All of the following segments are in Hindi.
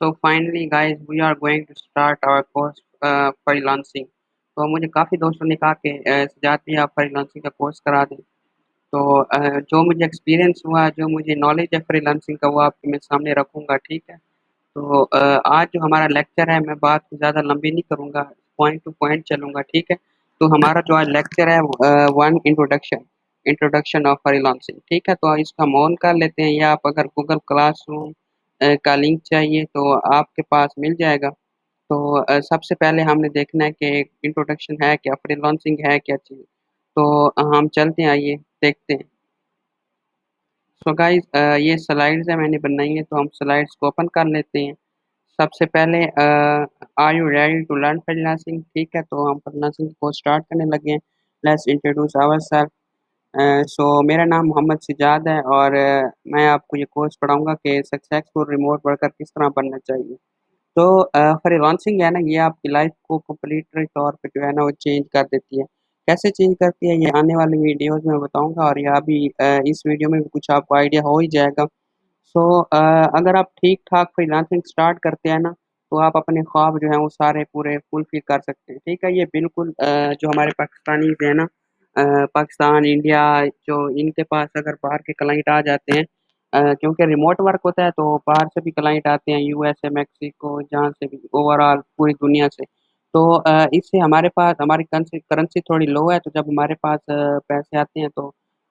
So finally, guys, we are going to start our course freelancing. तो मुझे काफ़ी दोस्तों ने कहा कि सजाद भी आप फ्रीलांसिंग का कोर्स करा दें। तो जो मुझे एक्सपीरियंस हुआ, जो मुझे नॉलेज है फ्रीलांसिंग का, वो आपके मैं सामने रखूँगा, ठीक है? तो आज जो हमारा लेक्चर है, मैं बात को ज़्यादा लंबी नहीं करूँगा, पॉइंट टू पॉइंट चलूँगा, ठीक है? तो हमारा जो आज लेक्चर है one introduction introduction of freelancing, ठीक है? तो इसका हम ऑन कर लेते हैं, या आप अगर गूगल क्लासरूम का लिंक चाहिए तो आपके पास मिल जाएगा। तो सबसे पहले हमने देखना है कि इंट्रोडक्शन है क्या, फ्रीलांसिंग है क्या चीज़। तो हम चलते हैं, आइए देखते हैं। सो गाइस, ये स्लाइड्स है मैंने बनाई है, तो हम स्लाइड्स को ओपन कर लेते हैं। सबसे पहले are you ready to learn freelancing, ठीक है? तो हम फ्रीलांसिंग को स्टार्ट करने लगे हैं। Let's introduce ourselves. सो मेरा नाम मोहम्मद सिजाद है, और मैं आपको ये कोर्स पढ़ाऊंगा कि सक्सेसफुल रिमोट वर्कर किस तरह बनना चाहिए। तो फ्रीलांसिंग है ना, ये आपकी लाइफ को कंप्लीटली तौर पे जो है ना वो चेंज कर देती है। कैसे चेंज करती है, ये आने वाली वीडियोज़ में बताऊँगा, और या अभी इस वीडियो में भी कुछ आपको आइडिया हो ही जाएगा। सो अगर आप ठीक-ठाक फ्रीलांसिंग स्टार्ट करते हैं ना, तो आप अपने ख्वाब जो हैं वो सारे पूरे फुलफ़िल कर सकते हैं, ठीक है? ये बिल्कुल जो हमारे पाकिस्तानीज़ हैं ना, पाकिस्तान, इंडिया, जो इनके पास अगर बाहर के क्लाइंट आ जाते हैं, क्योंकि रिमोट वर्क होता है तो बाहर से भी क्लाइंट आते हैं, यूएसए, मेक्सिको, जहाँ से भी, ओवरऑल पूरी दुनिया से। तो इससे हमारे पास हमारी करेंसी करेंसी थोड़ी लो है, तो जब हमारे पास पैसे आते हैं तो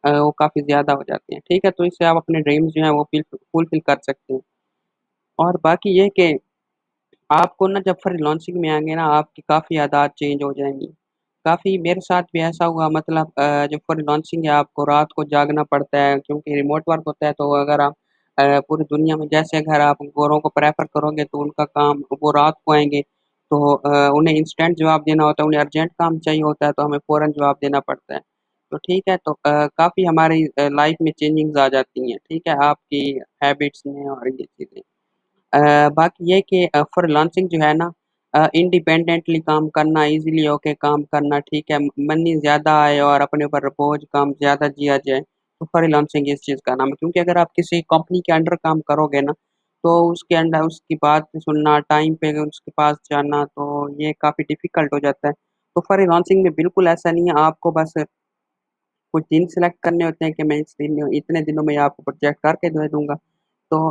वो काफ़ी ज़्यादा हो जाते हैं, ठीक है? तो इससे आप अपने ड्रीम्स जो हैं वो फुलफ़िल कर सकते हैं। और बाकी ये कि आपको ना जब फ्रीलांसिंग में आएँगे ना, आपकी काफ़ी आदत चेंज हो जाएँगी। काफ़ी मेरे साथ भी ऐसा हुआ, मतलब जो फ्रीलांसिंग है आपको रात को जागना पड़ता है, क्योंकि रिमोट वर्क होता है, तो अगर आप पूरी दुनिया में, जैसे अगर आप गोरों को प्रेफ़र करोगे तो उनका काम वो रात को आएँगे, तो उन्हें इंस्टेंट जवाब देना होता है, उन्हें अर्जेंट काम चाहिए होता है, तो हमें फ़ौरन जवाब देना पड़ता है। तो ठीक है, तो काफ़ी हमारी लाइफ़ में चेंजिंग्स आ जाती हैं, ठीक है? आपकी हैबिट्स में और ये चीज़ें। बाकी ये कि फ्रीलांसिंग जो है ना, इंडिपेंडेंटली काम करना, ईज़िली होके काम करना, ठीक है? मनी ज़्यादा आए और अपने ऊपर बोझ कम ज़्यादा जिया जाए, तो फ्रीलांसिंग इस चीज़ का नाम है। क्योंकि अगर आप किसी कंपनी के अंडर काम करोगे ना, तो उसके अंडर उसकी बात सुनना, टाइम पे उसके पास जाना, तो ये काफ़ी डिफ़िकल्ट हो जाता है। तो फ्रीलांसिंग में बिल्कुल ऐसा नहीं है, आपको बस कुछ दिन सेलेक्ट करने होते हैं कि मैं इतने दिनों में आपको प्रोजेक्ट करके दे दूँगा। तो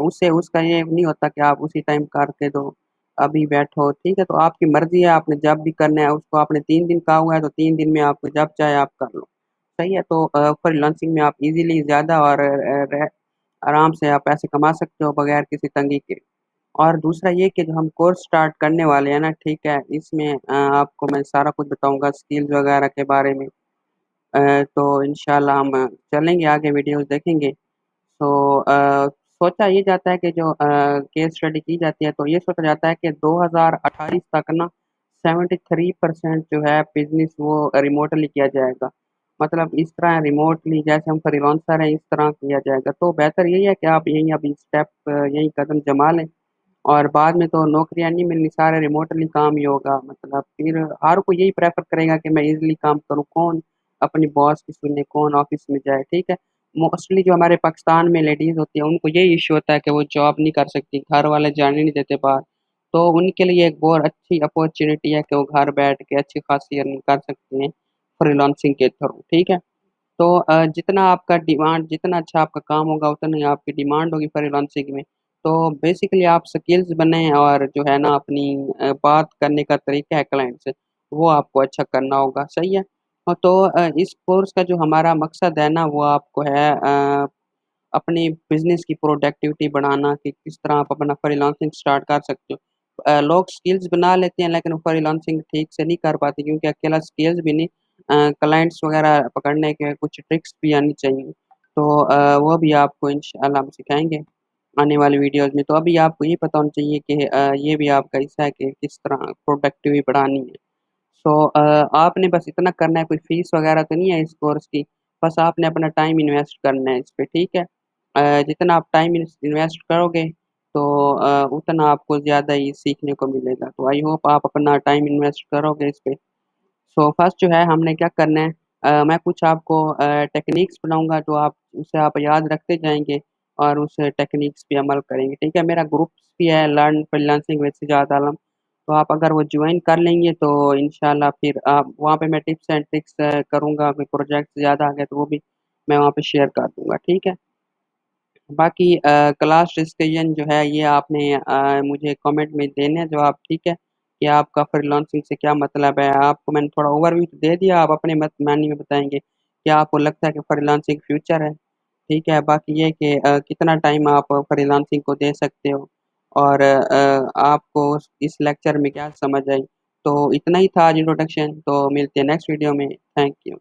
उससे उसका ये नहीं होता कि आप उसी टाइम करके दो, अभी बैठो, ठीक है? तो आपकी मर्ज़ी है, आपने जब भी करना है उसको, आपने 3 दिन कहा हुआ है तो 3 दिन में आपको जब चाहे आप कर लो, सही है? तो फ्रीलांसिंग में आप ईज़िली ज़्यादा और आराम से आप पैसे कमा सकते हो बगैर किसी तंगी के। और दूसरा ये कि जो हम कोर्स स्टार्ट करने वाले हैं ना, ठीक है? इसमें आपको मैं सारा कुछ बताऊँगा, स्किल्स वगैरह के बारे में। तो इंशाल्लाह हम चलेंगे आगे, वीडियोज़ देखेंगे। तो सोचा ये जाता है कि जो केस स्टडी की जाती है, तो ये सोचा जाता है कि 2028 तक ना 73% जो है बिज़नेस वो रिमोटली किया जाएगा। मतलब इस तरह रिमोटली जैसे हम फ्रीलांसर हैं, इस तरह किया जाएगा। तो बेहतर यही है कि आप यही अभी स्टेप, यही कदम जमा लें, और बाद में तो नौकरियाँ नहीं मिलनी, सारे रिमोटली काम ही होगा। मतलब फिर हर कोई यही प्रेफ़र करेगा कि मैं ईज़िली काम करूँ, कौन अपनी बॉस की सुने, कौन ऑफ़िस में जाए, ठीक है? मोस्टली जो हमारे पाकिस्तान में लेडीज़ होती हैं, उनको यही इश्यू होता है कि वो जॉब नहीं कर सकती, घर वाले जाने नहीं देते बाहर। तो उनके लिए एक बहुत अच्छी अपॉर्च्युनिटी है कि वो घर बैठ के अच्छी खासी अर्निंग कर सकती हैं, फ्रीलांसिंग के थ्रू, ठीक है? तो जितना अच्छा आपका काम होगा, उतनी आपकी डिमांड होगी फ्रीलांसिंग में। तो बेसिकली आप स्किल्स बनाएँ, और जो है ना अपनी बात करने का तरीका है क्लाइंट से, वो आपको अच्छा करना होगा, सही है? तो इस कोर्स का जो हमारा मकसद है ना, वो आपको है अपनी बिज़नेस की प्रोडक्टिविटी बढ़ाना, कि किस तरह आप अपना फ्रीलांसिंग स्टार्ट कर सकते हो। लोग स्किल्स बना लेते हैं, लेकिन फ्रीलांसिंग ठीक से नहीं कर पाते, क्योंकि अकेला स्किल्स भी नहीं, क्लाइंट्स वगैरह पकड़ने के कुछ ट्रिक्स भी आनी चाहिए। तो वो भी आपको इंशाल्लाह हम सिखाएँगे आने वाली वीडियोज़ में। तो अभी आपको ये पता होना चाहिए कि ये भी आपका हिस्सा है कि किस तरह प्रोडक्टिविटी बढ़ानी है। सो आपने बस इतना करना है, कोई फ़ीस वगैरह तो नहीं है इस कोर्स की, बस आपने अपना टाइम इन्वेस्ट करना है इस पे, ठीक है? जितना आप टाइम इन्वेस्ट करोगे, तो उतना आपको ज़्यादा ही सीखने को मिलेगा। तो आई होप आप अपना टाइम इन्वेस्ट करोगे इस पे। सो फर्स्ट जो है हमने क्या करना है, मैं कुछ आपको टेक्निक्स बताऊँगा, जो आप उसे आप याद रखते जाएँगे। और उस टेक्निक्स पे अमल करेंगे। ठीक है, मेरा ग्रुप्स भी है लर्न फ्रीलांसिंग विद सिजात आलम, तो आप अगर वो ज्वाइन कर लेंगे तो इंशाल्लाह फिर आप वहाँ पे मैं टिप्स एंड ट्रिक्स करूँगा, कोई प्रोजेक्ट ज़्यादा आ गया तो वो भी मैं वहाँ पे शेयर कर दूंगा। ठीक है, बाकी क्लास डिस्कशन जो है ये आपने मुझे कमेंट में देने जवाब। ठीक है, कि आपका फ्रीलांसिंग से क्या मतलब है। आपको मैंने थोड़ा ओवरव्यू तो दे दिया, आप अपने मत मानी में बताएंगे क्या आपको लगता है कि फ्रीलांसिंग फ्यूचर है। ठीक है, बाकी ये कि कितना टाइम आप फ्रीलांसिंग को दे सकते हो, और आपको इस लेक्चर में क्या समझ आई। तो इतना ही था आज इंट्रोडक्शन, तो मिलते हैं नेक्स्ट वीडियो में। Thank you.